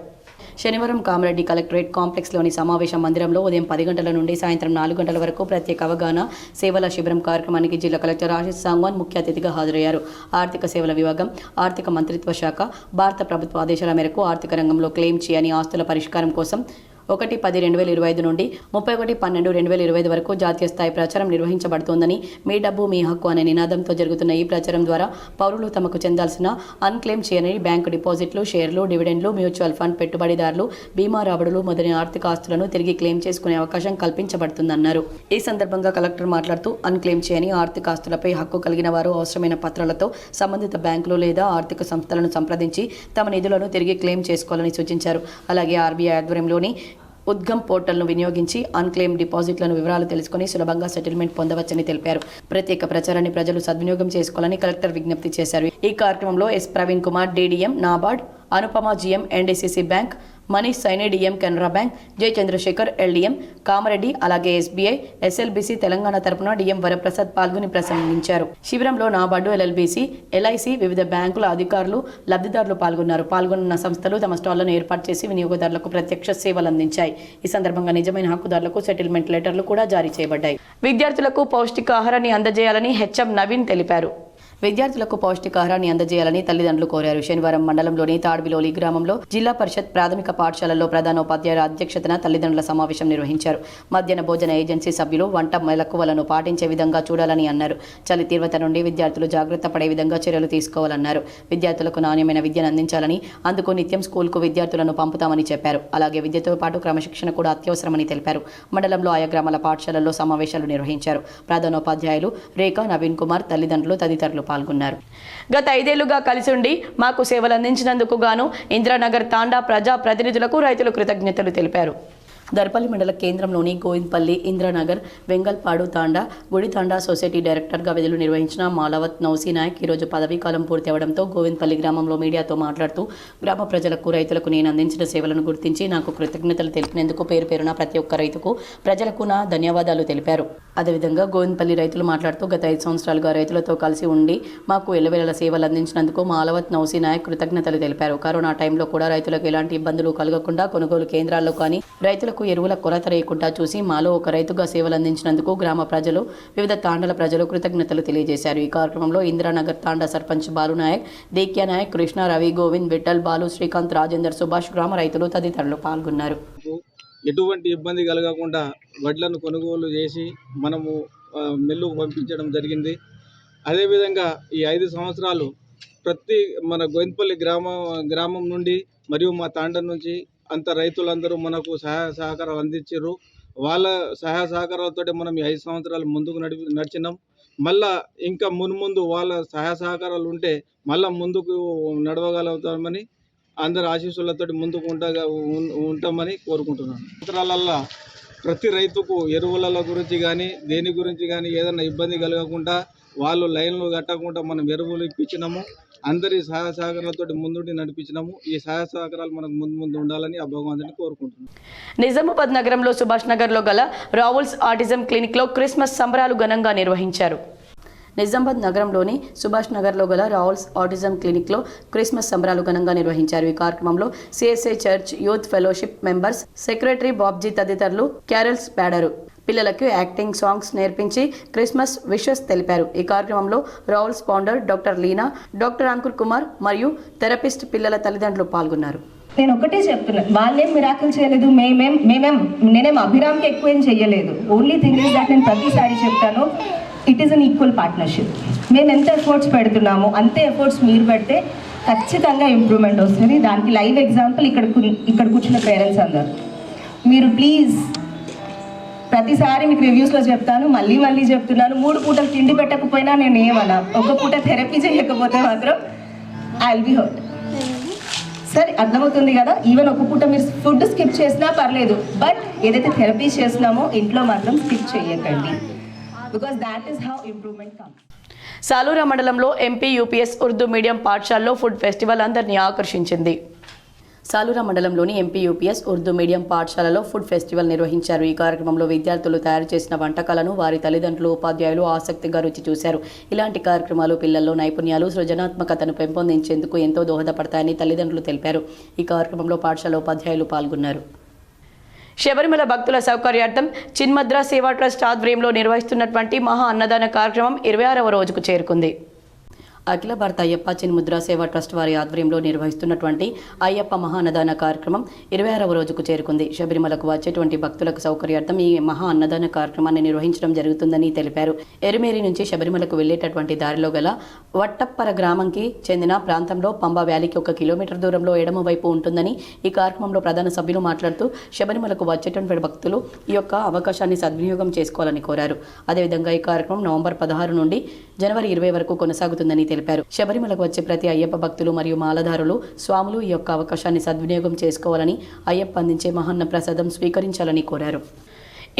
శనివారం కామారెడ్డి కలెక్టరేట్ కాంప్లెక్స్లోని సమావేశ మందిరంలో ఉదయం 10 గంటల నుండి సాయంత్రం 4 గంటల వరకు ప్రత్యేక అవగాహన సేవల శిబిరం కార్యక్రమానికి జిల్లా కలెక్టర్ ఆశీష్ సాంగ్వాన్ ముఖ్య అతిథిగా హాజరయ్యారు. ఆర్థిక సేవల విభాగం, ఆర్థిక మంత్రిత్వ శాఖ భారత ప్రభుత్వ ఆదేశాల మేరకు ఆర్థిక రంగంలో క్లెయిమ్ చేయని ఆస్తుల పరిష్కారం కోసం 1/10/2025 నుండి 31/12/2025 వరకు జాతీయ స్థాయి ప్రచారం నిర్వహించబడుతోందని, మీ డబ్బు మీ హక్కు అనే నినాదంతో జరుగుతున్న ఈ ప్రచారం ద్వారా పౌరులు తమకు చెందాల్సిన అన్క్లెయిమ్ చేయని బ్యాంకు డిపాజిట్లు, షేర్లు, డివిడెండ్లు, మ్యూచువల్ ఫండ్ పెట్టుబడిదారులు, బీమా రాబడులు మొదలైన ఆర్థిక ఆస్తులను తిరిగి క్లెయిమ్ చేసుకునే అవకాశం కల్పించబడుతుందన్నారు. ఈ సందర్భంగా కలెక్టర్ మాట్లాడుతూ అన్క్లెయిమ్ చేయని ఆర్థిక ఆస్తులపై హక్కు కలిగిన వారు అవసరమైన పత్రాలతో సంబంధిత బ్యాంకులు లేదా ఆర్థిక సంస్థలను సంప్రదించి తమ నిధులను తిరిగి క్లెయిమ్ చేసుకోవాలని సూచించారు. అలాగే ఆర్బీఐ ఆధ్వర్యంలోని ఉద్గమ్ పోర్టల్ను వినియోగించి అన్క్లెయిమ్ డిపాజిట్లను వివరాలు తెలుసుకుని సులభంగా సెటిల్మెంట్ పొందవచ్చని తెలిపారు. ప్రత్యేక ప్రచారాన్ని ప్రజలు సద్వినియోగం చేసుకోవాలని కలెక్టర్ విజ్ఞప్తి చేశారు. ఈ కార్యక్రమంలో S Praveen Kumar, DDM, NABARD, Anupama GM NDCC bank, Manish Saini DM Canara bank, J Chandrasekhar LDM, Kamareddy, అలాగే ఎస్బీఐ, ఎస్ఎల్బీసీ తెలంగాణ తరపున డిఎం వరప్రసాద్ పాల్గొని ప్రసంగించారు. శిబిరంలో నాబార్డు, ఎల్ఎల్బీసీ, ఎల్ఐసి, వివిధ బ్యాంకుల అధికారులు, లబ్ధిదారులు పాల్గొన్నారు. పాల్గొన్న సంస్థలు తమ స్టాళ్లను ఏర్పాటు చేసి వినియోగదారులకు ప్రత్యక్ష సేవలు అందించాయి. ఈ సందర్భంగా నిజమైన హక్కుదారులకు సెటిల్మెంట్ లెటర్లు కూడా జారీ చేయబడ్డాయి. విద్యార్థులకు పౌష్టికాహారాన్ని అందజేయాలని హెచ్ఎం నవీన్ తెలిపారు. విద్యార్థులకు పౌష్టికాహారాన్ని అందజేయాలని తల్లిదండ్రులు కోరారు. శనివారం మండలంలోని తాడ్బిలోలి గ్రామంలో జిల్లా పరిషత్ ప్రాథమిక పాఠశాలలో ప్రధానోపాధ్యాయుల అధ్యక్షతన తల్లిదండ్రుల సమావేశం నిర్వహించారు. మధ్యాహ్న భోజన ఏజెన్సీ సభ్యులు వంట మెలకువలను పాటించే విధంగా చూడాలని అన్నారు. చలి తీవ్రత నుండి విద్యార్థులు జాగ్రత్త పడే విధంగా చర్యలు తీసుకోవాలన్నారు. విద్యార్థులకు నాణ్యమైన విద్యను అందించాలని, అందుకు నిత్యం స్కూల్కు విద్యార్థులను పంపుతామని చెప్పారు. అలాగే విద్యతో పాటు క్రమశిక్షణ కూడా అత్యవసరమని తెలిపారు. మండలంలో ఆయా గ్రామాల పాఠశాలల్లో సమావేశాలు నిర్వహించారు. ప్రధానోపాధ్యాయులు రేఖా, నవీన్ కుమార్, తల్లిదండ్రులు తదితరులు పాల్గొన్నారు. గత 5 ఏళ్లుగా కలిసి ఉండి మాకు సేవలు అందించినందుకు గాను ఇంద్రానగర్ తాండా ప్రజా ప్రతినిధులకు రైతులు కృతజ్ఞతలు తెలిపారు. దర్పల్లి మండల కేంద్రంలోని గోవింద్పల్లి, ఇంద్రానగర్, వెంగల్పాడు తాండా, గుడి తాండా సొసైటీ డైరెక్టర్గా విధులు నిర్వహించిన మాలవత్ నౌసీ నాయక్ ఈరోజు పదవీకాలం పూర్తి అవడంతో గోవింద్పల్లి గ్రామంలో మీడియాతో మాట్లాడుతూ గ్రామ ప్రజలకు, రైతులకు నేను అందించిన సేవలను గుర్తించి నాకు కృతజ్ఞతలు తెలిపినందుకు పేరు పేరున ప్రతి ఒక్క రైతుకు, ప్రజలకు నా ధన్యవాదాలు తెలిపారు. అదేవిధంగా గోవింద్పల్లి రైతులు మాట్లాడుతూ గత 5 సంవత్సరాలుగా రైతులతో కలిసి ఉండి మాకు ఎల్లవేళల సేవలు అందించినందుకు మాలవత్ నౌసీ నాయక్ కృతజ్ఞతలు తెలిపారు. కరోనా టైంలో కూడా రైతులకు ఎలాంటి ఇబ్బందులు కలగకుండా కొనుగోలు కేంద్రాల్లో కానీ రైతులకు ఎరువుల కొరత లేకుండా చూసి మాలో ఒక రైతుగా సేవలు అందించినందుకు గ్రామ ప్రజలు, వివిధ తాండాల ప్రజలు కృతజ్ఞతలు తెలియజేశారు. ఈ కార్యక్రమంలో ఇందిరానగర్ తాండా సర్పంచ్ బాలు నాయక్, దేక్యా నాయక్, కృష్ణ, రవి, గోవింద్, విఠల్, బాలు, శ్రీకాంత్, రాజేందర్, సుభాష్, గ్రామ రైతులు తదితరులు పాల్గొన్నారు. ఎటువంటి ఇబ్బంది కలగకుండా వడ్లను కొనుగోలు చేసి మనము మిల్లుకు పంపించడం జరిగింది. అదేవిధంగా ఈ 5 సంవత్సరాలు ప్రతి మన గోవింద్పల్లి గ్రామం నుండి మరియు మా తాండ నుంచి అంత రైతులందరూ మనకు సహాయ సహకారాలు అందించారు. వాళ్ళ సహాయ సహకారాలతో మనం ఈ 5 సంవత్సరాలు ముందుకు నడిచినాం. మళ్ళా ఇంకా మున్ముందు వాళ్ళ సహాయ సహకారాలు ఉంటే మళ్ళా ముందుకు నడవగలుగుతామని అందరి ఆశీస్సులతో ముందుకు ఉంటామని కోరుకుంటున్నాను. సంవత్సరాలల్లో ప్రతి రైతుకు ఎరువుల గురించి కానీ దేని గురించి కానీ ఏదైనా ఇబ్బంది కలగకుండా వాళ్ళు లైన్లు కట్టకుండా మనం ఎరువులు ఇప్పించినాము. అందరి సహాయ సహకారాలతో ముందుండి నడిపించినాము. ఈ సహాయ సహకారాలు మనకు ముందు ఉండాలని ఆ భగవంతుని కోరుకుంటున్నాం. నిజామాబాద్ నగరంలో సుభాష్ నగర్లో గల రావుల్స్ ఆటిజం క్లినిక్లో క్రిస్మస్ సంబరాలు ఘనంగా నిర్వహించారు. నిజామాబాద్ నగరంలోని సుభాష్ నగర్లో గల రావుల్స్ ఆటిజం క్లినిక్లో క్రిస్మస్ సంబరాలు ఘనంగా నిర్వహించారు. ఈ కార్యక్రమంలో CSI church youth fellowship members, secretary Babji తదితరులు క్యారల్స్ పాడారు. పిల్లలకు యాక్టింగ్, సాంగ్స్ నేర్పించి క్రిస్మస్ విషెస్ తెలిపారు. ఈ కార్యక్రమంలో రావుల్స్ founder doctor Leena, doctor Ankul Kumar మరియు థెరపిస్ట్ పిల్లల తల్లిదండ్రులు పాల్గొన్నారు. నేను ఒకటే చెప్తున్నాను, వాళ్ళేం మిరాకిల్ చేయలేదు, నేనేం అభిరామ్కి ఎక్కువ ఏం చేయలేదు. ఓన్లీ థింగ్ ఇస్ దట్ నేను ప్రతిసారి చెప్తాను, it is an equal partnership. మేము ఎంత ఎఫర్ట్స్ పెడుతున్నామో అంతే ఎఫర్ట్స్ మీరు పెడితే ఖచ్చితంగా ఇంప్రూవ్మెంట్ వస్తుంది. దానికి లైవ్ ఎగ్జాంపుల్ ఇక్కడ కూర్చున్న పేరెంట్స్ అందరు. మీరు ప్లీజ్, ప్రతిసారి మీకు రివ్యూస్లో చెప్తాను, మళ్ళీ చెప్తున్నాను, 3 పూటలు తిండి పెట్టకపోయినా నేను ఏమన్నా, ఒక పూట థెరపీ చేయకపోతే మాత్రం ఐ విల్ బి హర్ట్. సరే, అర్థమవుతుంది కదా. ఈవెన్ ఒక పూట మీరు ఫుడ్ స్కిప్ చేసినా పర్లేదు, బట్ ఏదైతే థెరపీ చేసినామో ఇంట్లో మాత్రం స్కిప్ చేయకండి, because that is how improvement comes. Salura మండలంలో ఎంపీ యూపీఎస్ ఉర్దూ మీడియం పాఠశాలలో ఫుడ్ ఫెస్టివల్ అందరినీ ఆకర్షించింది. సాలూరా మండలంలోని ఎంపీ యూపీఎస్ ఉర్దూ మీడియం పాఠశాలలో ఫుడ్ ఫెస్టివల్ నిర్వహించారు. ఈ కార్యక్రమంలో విద్యార్థులు తయారు చేసిన వంటకాలను వారి తల్లిదండ్రులు, ఉపాధ్యాయులు ఆసక్తిగా రుచి చూశారు. ఇలాంటి కార్యక్రమాలు పిల్లల్లో నైపుణ్యాలు, సృజనాత్మకతను పెంపొందించేందుకు ఎంతో దోహదపడతాయని తల్లిదండ్రులు తెలిపారు. ఈ కార్యక్రమంలో పాఠశాల ఉపాధ్యాయులు పాల్గొన్నారు. శబరిమల భక్తుల సౌకర్యార్థం చిన్మద్రా సేవా ట్రస్ట్ ఆధ్వర్యంలో నిర్వహిస్తున్నటువంటి మహా అన్నదాన కార్యక్రమం 26వ రోజుకు చేరుకుంది. అఖిల భారత అయ్యప్ప చిన్ముద్రా సేవా ట్రస్ట్ వారి ఆధ్వర్యంలో నిర్వహిస్తున్నటువంటి అయ్యప్ప మహా అన్నదాన కార్యక్రమం 26వ రోజుకు చేరుకుంది. శబరిమలకు వచ్చేటువంటి భక్తులకు సౌకర్యార్థం ఈ మహా అన్నదాన కార్యక్రమాన్ని నిర్వహించడం జరుగుతుందని తెలిపారు. ఎరుమేరి నుంచి శబరిమలకు వెళ్లేటటువంటి దారిలో గల వట్టప్పర గ్రామంకి చెందిన ప్రాంతంలో పంబా వ్యాలీకి 1 కిలోమీటర్ దూరంలో ఎడమ వైపు ఉంటుందని ఈ కార్యక్రమంలో ప్రధాన సభ్యులు మాట్లాడుతూ శబరిమలకు వచ్చేటువంటి భక్తులు ఈ యొక్క అవకాశాన్ని సద్వినియోగం చేసుకోవాలని కోరారు. అదేవిధంగా ఈ కార్యక్రమం నవంబర్ 16 నుండి జనవరి 20 వరకు కొనసాగుతుందని తెలిపారు. శబరిమలకు వచ్చే ప్రతి అయ్యప్ప భక్తులు మరియు మాలధారులు, స్వాములు ఈ యొక్క అవకాశాన్ని సద్వినియోగం చేసుకోవాలని, అయ్యప్ప అందించే మహన్న ప్రసాదం స్వీకరించాలని కోరారు.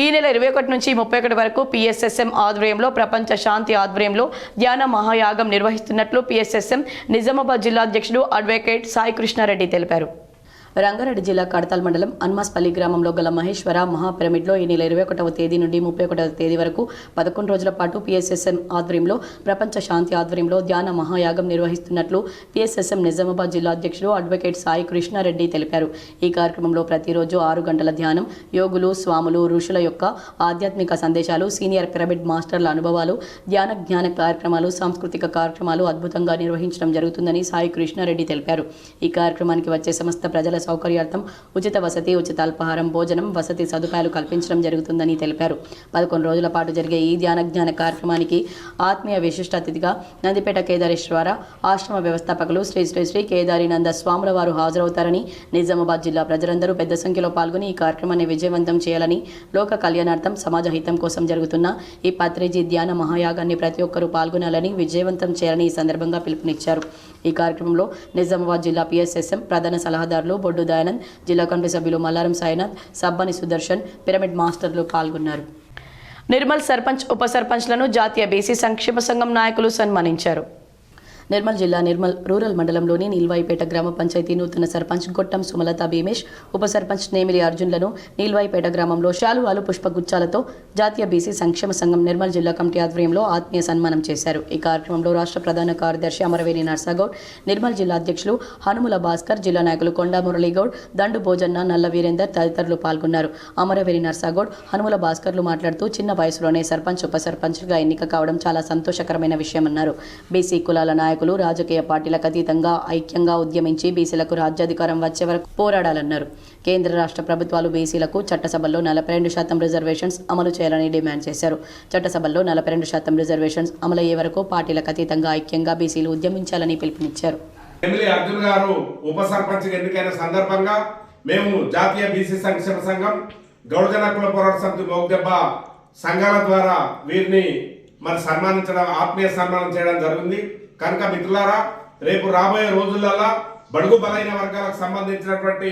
ఈ నెల 21 నుంచి 31 వరకు PSSM ఆధ్వర్యంలో ప్రపంచ శాంతి ఆధ్వర్యంలో ధ్యాన మహాయాగం నిర్వహిస్తున్నట్లు PSSM నిజామాబాద్ జిల్లా అధ్యక్షుడు అడ్వకేట్ సాయి కృష్ణారెడ్డి తెలిపారు. రంగారెడ్డి జిల్లా కడతాల్ మండలం అన్మాస్పల్లి గ్రామంలో గల మహేశ్వర మహాపిరమిడ్లో ఈ నెల 21వ తేదీ నుండి 31వ తేదీ వరకు 11 రోజుల పాటు PSSM ఆధ్వర్యంలో ప్రపంచ శాంతి ఆధ్వర్యంలో ధ్యాన మహాయాగం నిర్వహిస్తున్నట్లు PSSM నిజామాబాద్ జిల్లా అధ్యక్షుడు అడ్వకేట్ సాయి కృష్ణారెడ్డి తెలిపారు. ఈ కార్యక్రమంలో ప్రతిరోజు 6 గంటల ధ్యానం, యోగులు, స్వాములు, ఋషుల యొక్క ఆధ్యాత్మిక సందేశాలు, సీనియర్ పిరమిడ్ మాస్టర్ల అనుభవాలు, జ్ఞాన కార్యక్రమాలు, సాంస్కృతిక కార్యక్రమాలు అద్భుతంగా నిర్వహించడం జరుగుతుందని సాయి కృష్ణారెడ్డి తెలిపారు. ఈ కార్యక్రమానికి వచ్చే సమస్త ప్రజల సౌకర్యార్థం ఉచిత వసతి, ఉచిత అల్పాహారం, భోజనం, వసతి సదుపాయాలు కల్పించడం జరుగుతుందని తెలిపారు. 11 రోజుల పాటు జరిగే ఈ జ్ఞాన కార్యక్రమానికి ఆత్మీయ విశిష్ట అతిథిగా నందిపేట కేదారేశ్వర ఆశ్రమ వ్యవస్థాపకులు శ్రీ శ్రీ శ్రీ కేదారినంద స్వాముల వారు హాజరవుతారని, నిజామాబాద్ జిల్లా ప్రజలందరూ పెద్ద సంఖ్యలో పాల్గొని ఈ కార్యక్రమాన్ని విజయవంతం చేయాలని, లోక కళ్యాణార్థం సమాజ హితం కోసం జరుగుతున్న ఈ పత్రిజీ ధ్యాన మహాయాగాన్ని ప్రతి ఒక్కరూ పాల్గొనాలని, విజయవంతం చేయాలని ఈ సందర్భంగా పిలుపునిచ్చారు. ఈ కార్యక్రమంలో నిజామాబాద్ జిల్లా PSSM ప్రధాన సలహాదారులు బొడ్డు దయానంద్, జిల్లా కమిటీ సభ్యులు మల్లారం సాయినాథ్, సబ్బని సుదర్శన్, పిరమిడ్ మాస్టర్లు పాల్గొన్నారు. నిర్మల్ సర్పంచ్, ఉప సర్పంచ్లను జాతీయ బీసీ సంక్షేమ సంఘం నాయకులు సన్మానించారు. నిర్మల్ జిల్లా నిర్మల్ రూరల్ మండలంలోని నీల్వాయిపేట గ్రామ పంచాయతీ నూతన సర్పంచ్ గొట్టం సుమలత భీమేష్, ఉప సర్పంచ్ నేమిలి అర్జున్లను నీల్వాయిపేట గ్రామంలో శాలువాలు, పుష్పగుచ్చాలతో జాతీయ బీసీ సంక్షేమ సంఘం నిర్మల్ జిల్లా కమిటీ ఆధ్వర్యంలో ఆత్మీయ సన్మానం చేశారు. ఈ కార్యక్రమంలో రాష్ట్ర ప్రధాన కార్యదర్శి అమరవేణి నర్సాగౌడ్, నిర్మల్ జిల్లా అధ్యక్షులు హనుముల భాస్కర్, జిల్లా నాయకులు కొండా మురళీగౌడ్, దండు భోజన్న, నల్ల వీరేందర్ తదితరులు పాల్గొన్నారు. అమరవేణి నర్సాగౌడ్, హనుముల భాస్కర్లు మాట్లాడుతూ చిన్న వయసులోనే సర్పంచ్, ఉప సర్పంచ్గా ఎన్నిక కావడం చాలా సంతోషకరమైన విషయమన్నారు. బీసీ కులాల నాయకులు రాజకీయ పార్టీలకు అతీతంగా ఐక్యంగా ఉద్యమించి బీసీలకు రాజ్యాధికారం వచ్చే వరకు పోరాడాలన్నారు. కేంద్ర రాష్ట్ర ప్రభుత్వాలు బీసీలకు చట్టసభల్లో 42% రిజర్వేషన్స్ అమలు చేయాలని డిమాండ్ చేశారు. చట్టసభల్లో 42% రిజర్వేషన్స్ అమలయ్యే వరకు పార్టీలకు అతీతంగా ఐక్యంగా బీసీలు ఉద్యమించాలని పిలుపునిచ్చారు. ఎమ్మెల్యే అర్జున్ గారు ఉప సర్పంచ్ ఎన్నికైన సందర్భంగా మేము జాతీయ బీసీ సంక్షేమ సంఘం, గౌడజన కుల పోరాట సమితి, మోగ్దెబ్బ సంఘాల ద్వారా వీరిని సన్మానించడం, ఆత్మీయ సన్మానం చేయడం జరిగింది. కనుక మిత్రులారా, రేపు రాబోయే రోజులలో బడుగు బలైన వర్గాలకు సంబంధించినటువంటి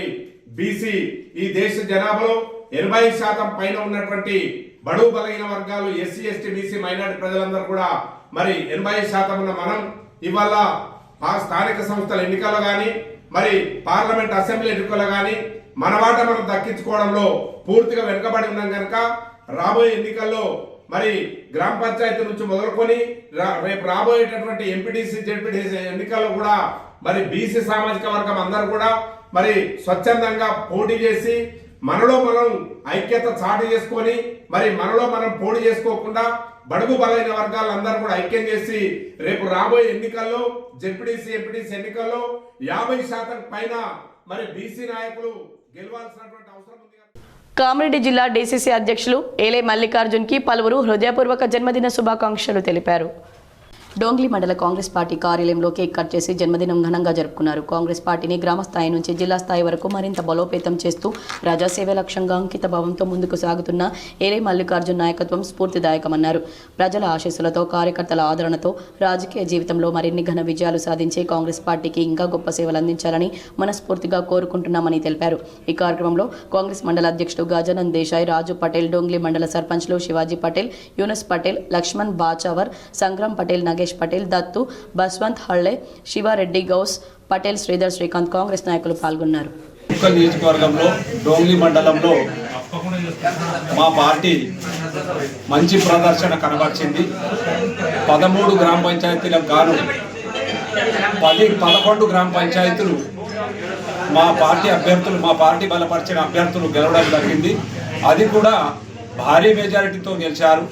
బీసీ, ఈ దేశ జనాభాలో 80% పైన ఉన్నటువంటి బడుగు బలైన వర్గాలు, SC, ST, BC మైనారిటీ ప్రజలందరూ కూడా 80% ఉన్న మనం ఇవాళ స్థానిక సంస్థల ఎన్నికల్లో కానీ, పార్లమెంట్ అసెంబ్లీ ఎన్నికల్లో కానీ మన వాట మనం దక్కించుకోవడంలో పూర్తిగా వెనుకబడి ఉన్నాం. కనుక రాబోయే ఎన్నికల్లో గ్రామ పంచాయతీ నుంచి మొదలుకొని రేపు రాబోయేటటువంటి ఎంపీటీసీ, జెడ్పీటీసీ ఎన్నికల్లో కూడా బీసీ సామాజిక వర్గం అందరూ కూడా స్వచ్ఛందంగా పోటీ చేసి మనలో మనం ఐక్యత చాటు చేసుకొని మనలో మనం పోటీ చేసుకోకుండా బడుగు బలైన వర్గాలందరూ కూడా ఐక్యం చేసి రేపు రాబోయే ఎన్నికల్లో, జెడ్పీటీసీ, ఎంపీటీసీ ఎన్నికల్లో 50% పైన బీసీ నాయకులు గెలవాల్సినటువంటి అవసరం ఉంది. కామారెడ్డి జిల్లా DCC అధ్యక్షులు ఏలే మల్లికార్జున్కి పలువురు హృదయపూర్వక జన్మదిన శుభాకాంక్షలు తెలిపారు. డోంగ్లీ మండల కాంగ్రెస్ పార్టీ కార్యాలయంలో కేక్ కట్ చేసి జన్మదినం ఘనంగా జరుపుకున్నారు. కాంగ్రెస్ పార్టీని గ్రామ స్థాయి నుంచి జిల్లా స్థాయి వరకు మరింత బలోపేతం చేస్తూ ప్రజాసేవ లక్ష్యంగా అంకిత భావంతో ముందుకు సాగుతున్న ఏలే మల్లికార్జున్ నాయకత్వం స్ఫూర్తిదాయకమన్నారు. ప్రజల ఆశీస్సులతో, కార్యకర్తల ఆదరణతో రాజకీయ జీవితంలో మరిన్ని ఘన విజయాలు సాధించి కాంగ్రెస్ పార్టీకి ఇంకా గొప్ప సేవలు అందించాలని మనస్ఫూర్తిగా కోరుకుంటున్నామని తెలిపారు. ఈ కార్యక్రమంలో కాంగ్రెస్ మండల అధ్యక్షుడు గజానంద్ దేశాయ్, రాజు పటేల్, డోంగ్లీ మండల సర్పంచ్లు శివాజీ పటేల్, యూనస్ పటేల్, లక్ష్మణ్ బాచావర్, సంగ్రామ్ పటేల్, నగేష్ పటేల్, దత్తు, బస్వంత్ హళ్ళే, శివారెడ్డి, గౌస్ పటేల్, శ్రీధర్, శ్రీకాంత్ కాంగ్రెస్ నాయకులు పాల్గొన్నారు. నియోజకవర్గంలో డోంగ్లీ మండలంలో మా పార్టీ మంచి ప్రదర్శన కనబరిచింది. 13 గ్రామ పంచాయతీలకు గాను 11 గ్రామ పంచాయతీలు మా పార్టీ బలపరిచిన అభ్యర్థులు గెలవడం జరిగింది. అది కూడా భారీ మెజారిటీతో గెలిచారు.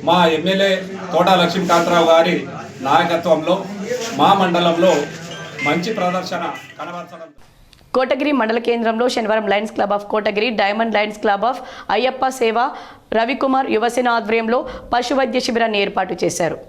మా ఎమ్మెల్యే తోట లక్ష్మీకాంతరావు గారి నాయకత్వంలో మా మండలంలో మంచి ప్రదర్శన కనబరచడం. కోటగిరి మండల కేంద్రంలో శనివారం Lions club of Kotagiri, diamond Lions club of Ayyappa సేవ, రవికుమార్ యువసేన ఆధ్వర్యంలో పశు వైద్య శిబిరాన్ని ఏర్పాటు చేశారు.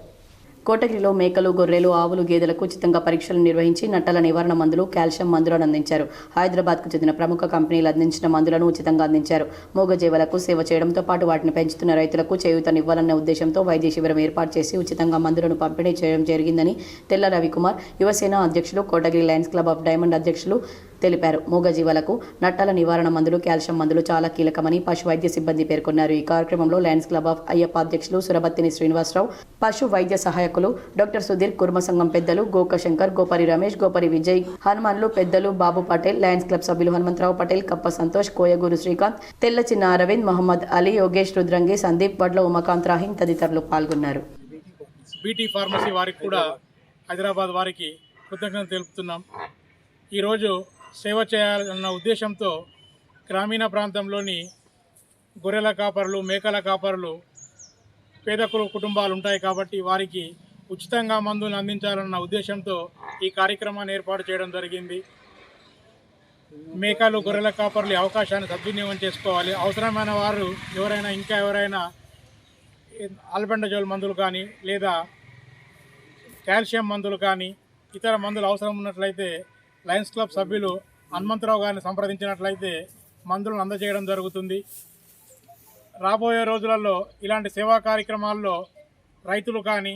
కోటగిరిలో మేకలు, గొర్రెలు, ఆవులు, గేదెలకు ఉచితంగా పరీక్షలు నిర్వహించి నట్టల నివారణ మందులు, కాల్షియం మందులను అందించారు. హైదరాబాద్కు చెందిన ప్రముఖ కంపెనీలు అందించిన మందులను ఉచితంగా అందించారు. మూగజీవులకు సేవ చేయడంతో పాటు వాటిని పెంచుతున్న రైతులకు చేయూతనివ్వాలన్న ఉద్దేశంతో వైద్య శిబిరం ఏర్పాటు చేసి ఉచితంగా మందులను పంపిణీ చేయడం జరిగిందని తెల్ల రవికుమార్ యువసేన అధ్యక్షులు, Kotagiri Lions club of diamond అధ్యక్షులు తెలిపారు. మూగజీవాలకు నట్టాల నివారణ మందులు, కాల్షియం మందులు చాలా కీలకమని పశు వైద్య సిబ్బంది పేర్కొన్నారు. ఈ కార్యక్రమంలో లయన్స్ క్లబ్ ఆఫ్ అయ్యప్ప అధ్యక్షులు సురబత్తిని శ్రీనివాసరావు, పశు వైద్య సహాయకులు డాక్టర్ సుధీర్, కుర్మ సంఘం పెద్దలు గోక శంకర్, గోపరి రమేష్, గోపరి విజయ్, హనుమాన్లు పెద్దలు బాబు పటేల్, లయన్స్ క్లబ్ సభ్యులు హనుమంతరావు పటేల్, కప్ప సంతోష్, కోయగూరు శ్రీకాంత్, తెల్ల చిన్న అరవింద్, మహమ్మద్ అలీ, యోగేష్, రుద్రంగి, సందీప్, వడ్ల ఉమాకాంత్, రాహిం తదితరులు పాల్గొన్నారు. బీటీ ఫార్మసీ వారికి కూడా హైదరాబాద్ వారికి కృతజ్ఞతలు తెలుపుతున్నాం. ఈరోజు సేవ చేయాలన్న ఉద్దేశంతో గ్రామీణ ప్రాంతంలోని గొర్రెల కాపరులు, మేకల కాపరులు, పేద కుటుంబాలు ఉంటాయి కాబట్టి వారికి ఉచితంగా మందులు అందించాలన్న ఉద్దేశంతో ఈ కార్యక్రమాన్ని ఏర్పాటు చేయడం జరిగింది. మేకలు, గొర్రెల కాపరులు అవకాశాన్ని సద్వినియోగం చేసుకోవాలి. అవసరమైన వారు ఎవరైనా ఆల్బెండజోల్ మందులు కానీ లేదా కాల్షియం మందులు కానీ ఇతర మందులు అవసరం ఉన్నట్లయితే లయన్స్ క్లబ్ సభ్యులు హనుమంతరావు గారిని సంప్రదించినట్లయితే మందులను అందజేయడం జరుగుతుంది. రాబోయే రోజులలో ఇలాంటి సేవా కార్యక్రమాల్లో రైతులు కానీ,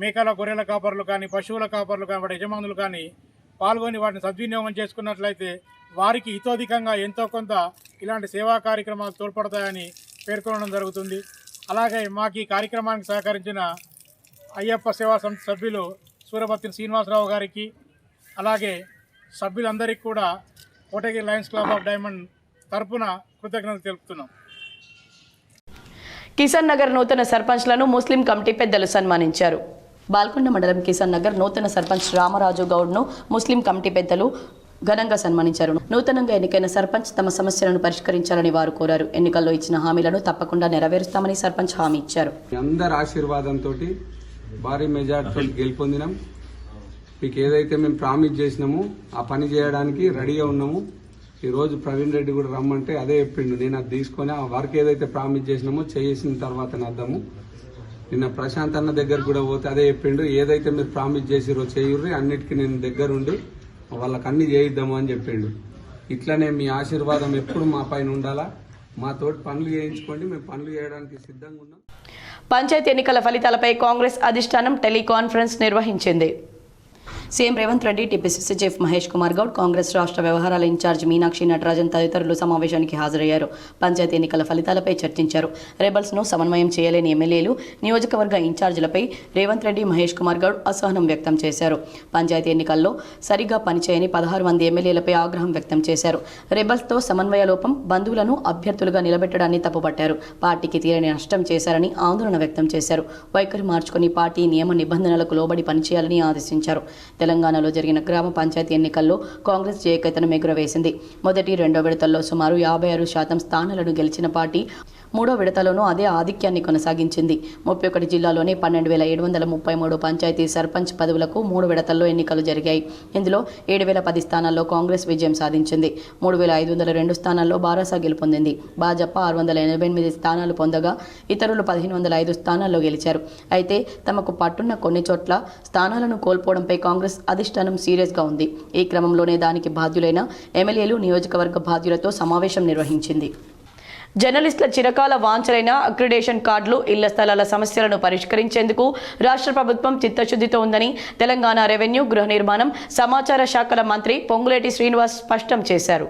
మేకల గొర్రెల కాపరులు కానీ, పశువుల కాపరులు కానీ, వాటి యజమానులు కానీ పాల్గొని వాటిని సద్వినియోగం చేసుకున్నట్లయితే వారికి హితోధికంగా ఎంతో కొంత ఇలాంటి సేవా కార్యక్రమాలు తోడ్పడతాయని పేర్కొనడం జరుగుతుంది. అలాగే మాకు ఈ కార్యక్రమానికి సహకరించిన అయ్యప్ప సేవా సంస్థ సభ్యులు సూరబత్తిని శ్రీనివాసరావు గారికి, అలాగే సభ్యులందరికీ కూడా Kotagiri Lions club of diamond తరపున కృతజ్ఞతలు తెలుపుతున్నాం. కిసాన్ నగర్ నూతన సర్పంచ్లను ముస్లిం కమిటీ పెద్దలు సన్మానించారు. బాల్కొండ మండలం కిసాన్ నగర్ నూతన సర్పంచ్ రామరాజు గౌడ్ను ముస్లిం కమిటీ పెద్దలు ఘనంగా సన్మానించారు. నూతనంగా ఎన్నికైన సర్పంచ్ తమ సమస్యలను పరిష్కరించాలని వారు కోరారు. ఎన్నికల్లో ఇచ్చిన హామీలను తప్పకుండా నెరవేరుస్తామని సర్పంచ్ హామీ ఇచ్చారు. అందరి ఆశీర్వాదంతో భారీ మెజార్టీతో గెలుపొందినాం. మీకు ఏదైతే మేము ప్రామిస్ చేసినామో ఆ పని చేయడానికి రెడీగా ఉన్నాము. ఈరోజు ప్రవీణ్ రెడ్డి కూడా రమ్మంటే అదే చెప్పిండు. నేను అది తీసుకొని ఆ వర్క్ ఏదైతే ప్రామిస్ చేసినామో చేసిన తర్వాత అద్దాము. నిన్న ప్రశాంత్ అన్న దగ్గర కూడా పోతే అదే చెప్పిండు. ఏదైతే మీరు ప్రామిస్ చేసిరో చేయుర్రి, అన్నిటికీ నేను దగ్గరుండి వాళ్ళకి అన్ని చేయిద్దాము అని చెప్పిండు. ఇట్లనే మీ ఆశీర్వాదం ఎప్పుడు మా పైన ఉండాలా. మాతోటి పనులు చేయించుకోండి, మేము పనులు చేయడానికి సిద్ధంగా ఉన్నాం. పంచాయతీ ఎన్నికల ఫలితాలపై కాంగ్రెస్ అధిష్టానం టెలికాన్ఫరెన్స్ నిర్వహించింది. CM Revanth Reddy, TPCC chief Mahesh Kumar Goud, Congress రాష్ట్ర వ్యవహారాల ఇన్ఛార్జ్ మీనాక్షి నటరాజన్ తదితరులు సమావేశానికి హాజరయ్యారు. పంచాయతీ ఎన్నికల ఫలితాలపై చర్చించారు. రెబల్స్ను సమన్వయం చేయలేని ఎమ్మెల్యేలు, నియోజకవర్గ ఇన్ఛార్జీలపై రేవంత్ రెడ్డి, మహేష్ కుమార్ గౌడ్ అసహనం వ్యక్తం చేశారు. పంచాయతీ ఎన్నికల్లో సరిగా పనిచేయని 16 మంది ఎమ్మెల్యేలపై ఆగ్రహం వ్యక్తం చేశారు. రెబల్స్తో సమన్వయ లోపం, బంధువులను అభ్యర్థులుగా నిలబెట్టడాన్ని తప్పుపట్టారు. పార్టీకి తీరని నష్టం చేశారని ఆందోళన వ్యక్తం చేశారు. వైఖరి మార్చుకుని పార్టీ నియమ నిబంధనలకు లోబడి పనిచేయాలని ఆదేశించారు. తెలంగాణలో జరిగిన గ్రామ పంచాయతీ ఎన్నికల్లో కాంగ్రెస్ జయకేతనం ఎగురవేసింది. మొదటి, రెండో విడతల్లో సుమారు 56% స్థానాలను గెలిచిన పార్టీ మూడో విడతలోనూ అదే ఆధిక్యాన్ని కొనసాగించింది. 31 జిల్లాలోని 12,733 పంచాయతీ సర్పంచ్ పదవులకు 3 విడతల్లో ఎన్నికలు జరిగాయి. ఇందులో 7,010 స్థానాల్లో కాంగ్రెస్ విజయం సాధించింది. 3,502 స్థానాల్లో బారాసా గెలుపొందింది. భాజపా 688 స్థానాలు పొందగా ఇతరులు 1,505 స్థానాల్లో గెలిచారు. అయితే తమకు పట్టున్న కొన్ని చోట్ల స్థానాలను కోల్పోవడంపై కాంగ్రెస్ అధిష్టానం సీరియస్గా ఉంది. ఈ క్రమంలోనే దానికి బాధ్యులైన ఎమ్మెల్యేలు, నియోజకవర్గ బాధ్యులతో సమావేశం నిర్వహించింది. జర్నలిస్టుల చిరకాల వాంఛలైన అక్రిడేషన్ కార్డులు, ఇళ్ల స్థలాల సమస్యలను పరిష్కరించేందుకు రాష్ట్ర ప్రభుత్వం చిత్తశుద్ధితో ఉందని తెలంగాణ రెవెన్యూ, గృహ నిర్మాణం, సమాచార శాఖల మంత్రి పొంగులేటి శ్రీనివాస్ స్పష్టం చేశారు.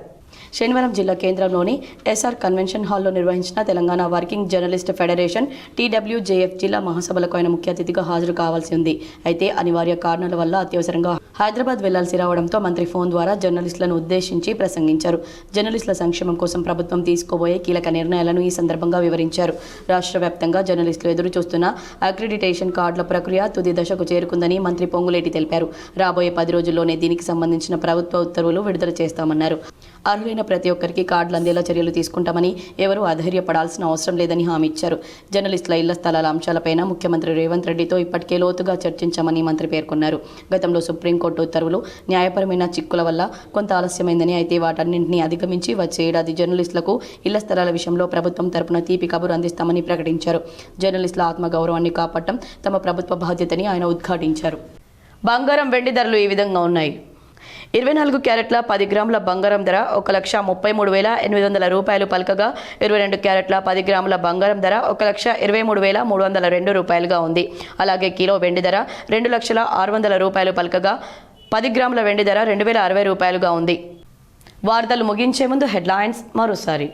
శనివారం జిల్లా కేంద్రంలోని ఎస్ఆర్ కన్వెన్షన్ హాల్లో నిర్వహించిన Telangana working journalist federation TWJF జిల్లా మహాసభలకు ఆయన ముఖ్య అతిథిగా హాజరు కావాల్సి ఉంది. అయితే అనివార్య కారణాల వల్ల అత్యవసరంగా హైదరాబాద్ వెళ్లాల్సి రావడంతో మంత్రి ఫోన్ ద్వారా జర్నలిస్టులను ఉద్దేశించి ప్రసంగించారు. జర్నలిస్టుల సంక్షేమం కోసం ప్రభుత్వం తీసుకోబోయే కీలక నిర్ణయాలను ఈ సందర్భంగా వివరించారు. రాష్ట్ర వ్యాప్తంగా జర్నలిస్టులు ఎదురు చూస్తున్న అక్రిడిటేషన్ కార్డుల ప్రక్రియ తుది దశకు చేరుకుందని మంత్రి పొంగులేటి తెలిపారు. రాబోయే 10 రోజుల్లోనే దీనికి సంబంధించిన ప్రభుత్వ ఉత్తర్వులు విడుదల చేస్తామన్నారు. అర్హులైన ప్రతి ఒక్కరికి కార్డులు అందేలా చర్యలు తీసుకుంటామని, ఎవరూ అధైర్యపడాల్సిన అవసరం లేదని హామీ ఇచ్చారు. జర్నలిస్టుల ఇళ్ల స్థలాల అంశాలపైన ముఖ్యమంత్రి రేవంత్ రెడ్డితో ఇప్పటికే లోతుగా చర్చించామని మంత్రి పేర్కొన్నారు. గతంలో సుప్రీంకోర్టు ఉత్తర్వులు న్యాయపరమైన చిక్కుల వల్ల కొంత ఆలస్యమైందని, అయితే వాటన్నింటినీ అధిగమించి వచ్చే ఏడాది జర్నలిస్టులకు ఇళ్ల స్థలాల విషయంలో ప్రభుత్వం తరపున తీపి కబురు అందిస్తామని ప్రకటించారు. జర్నలిస్టుల ఆత్మగౌరవాన్ని కాపాడటం తమ ప్రభుత్వ బాధ్యతని ఆయన ఉద్ఘాటించారు. బంగారం, వెండి ధరలు ఈ విధంగా ఉన్నాయి. 24 క్యారెట్ల 10 గ్రాముల బంగారం ధర 1,33,800 రూపాయలు పలకగా, 22 క్యారెట్ల 10 గ్రాముల బంగారం ధర 1,23,302 రూపాయలుగా ఉంది. అలాగే కిలో వెండి ధర 2,06,00,000 రూపాయలు పలకగా, 10 గ్రాముల వెండి ధర 2060 రూపాయలుగా ఉంది. వార్తలు ముగించే ముందు హెడ్లైన్స్ మరోసారి.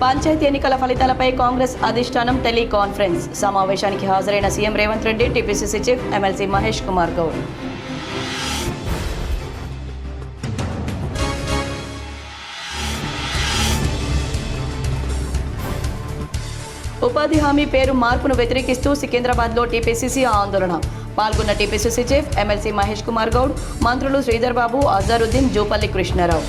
పంచాయతీ ఎన్నికల ఫలితాలపై కాంగ్రెస్ అధిష్టానం టెలికాన్ఫరెన్స్. సమావేశానికి హాజరైన CM Revanth Reddy, TPCC chief MLC Mahesh Kumar Goud. ఉపాధి హామీ పేరు మార్పును వ్యతిరేకిస్తూ సికింద్రాబాద్లో టీపీసీసీ ఆందోళన. పాల్గొన్న TPCC chief MLC Mahesh Kumar Goud, మంత్రులు శ్రీధర్ బాబు, అజారుద్దీన్, జూపల్లి కృష్ణారావు.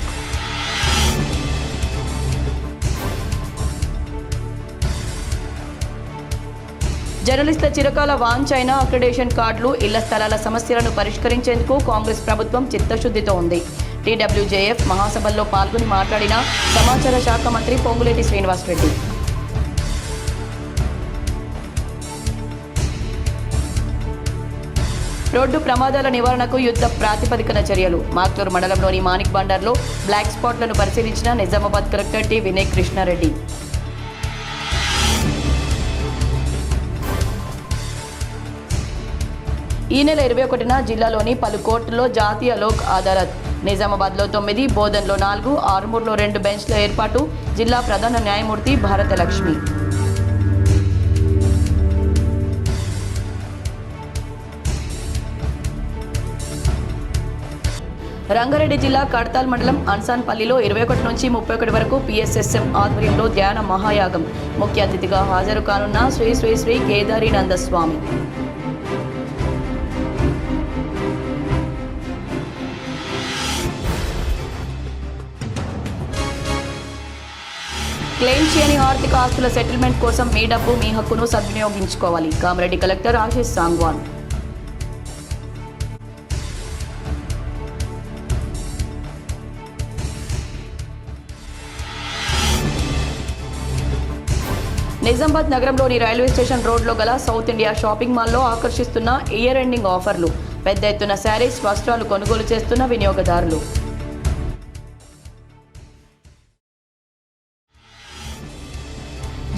జర్నలిస్టుల చిరకాల వాంఛైన అక్రిడేషన్ కార్డులు, ఇళ్ల స్థలాల సమస్యలను పరిష్కరించేందుకు కాంగ్రెస్ ప్రభుత్వం చిత్తశుద్ధితో ఉంది. టీడబ్ల్యూజేఎఫ్ మహాసభల్లో పాల్గొని మాట్లాడిన సమాచార శాఖ మంత్రి పొంగులేటి శ్రీనివాసరెడ్డి. రోడ్డు ప్రమాదాల నివారణకు యుద్ధ ప్రాతిపదికన చర్యలు. మాక్లూరు మండలంలోని మాణిక్ బండర్లో బ్లాక్ స్పాట్లను పరిశీలించిన నిజామాబాద్ కలెక్టర్ టి వినయ్ కృష్ణారెడ్డి. ఈ నెల 21న జిల్లాలోని పలు కోర్టుల్లో జాతీయ లోక్ అదాలత్. నిజామాబాద్లో 9, బోధన్లో 4, ఆర్మూర్లో 2 బెంచ్ల ఏర్పాటు. జిల్లా ప్రధాన న్యాయమూర్తి భారతలక్ష్మి. రంగారెడ్డి జిల్లా కడతాల్ మండలం అన్సాన్పల్లిలో 21 నుంచి 31 వరకు పిఎస్ఎస్ఎం ఆధ్వర్యంలో ధ్యాన మహాయాగం. ముఖ్య అతిథిగా హాజరు కానున్న శ్రీ శ్రీ శ్రీ కేదారీనంద స్వామి. క్లెయిమ్ చేయని ఆర్థిక ఆస్తుల సెటిల్మెంట్ కోసం మీ డబ్బు మీ హక్కును సద్వినియోగించుకోవాలి. కామారెడ్డి కలెక్టర్ ఆశీష్ సాంగ్వాన్. నిజామాబాద్ నగరంలోని రైల్వే స్టేషన్ రోడ్లో గల సౌత్ ఇండియా షాపింగ్ మాల్లో ఆకర్షిస్తున్న ఇయర్ ఎండింగ్ ఆఫర్లు. పెద్ద ఎత్తున శారీస్, వస్త్రాలు కొనుగోలు చేస్తున్న వినియోగదారులు.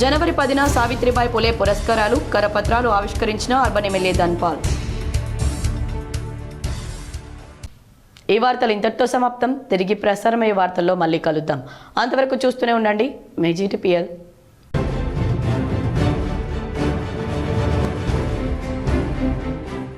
జనవరి 10న సావిత్రిబాయి పులే పురస్కారాలు, కరపత్రాలు ఆవిష్కరించిన అర్బన్ ఎమ్మెల్యే ధన్పాల్. ఈ వార్తలు ఇంతటితో సమాప్తం. తిరిగి ప్రసారమయ్యే వార్తల్లో మళ్ళీ కలుద్దాం. అంతవరకు చూస్తూనే ఉండండి మీ జీటీపీఎల్.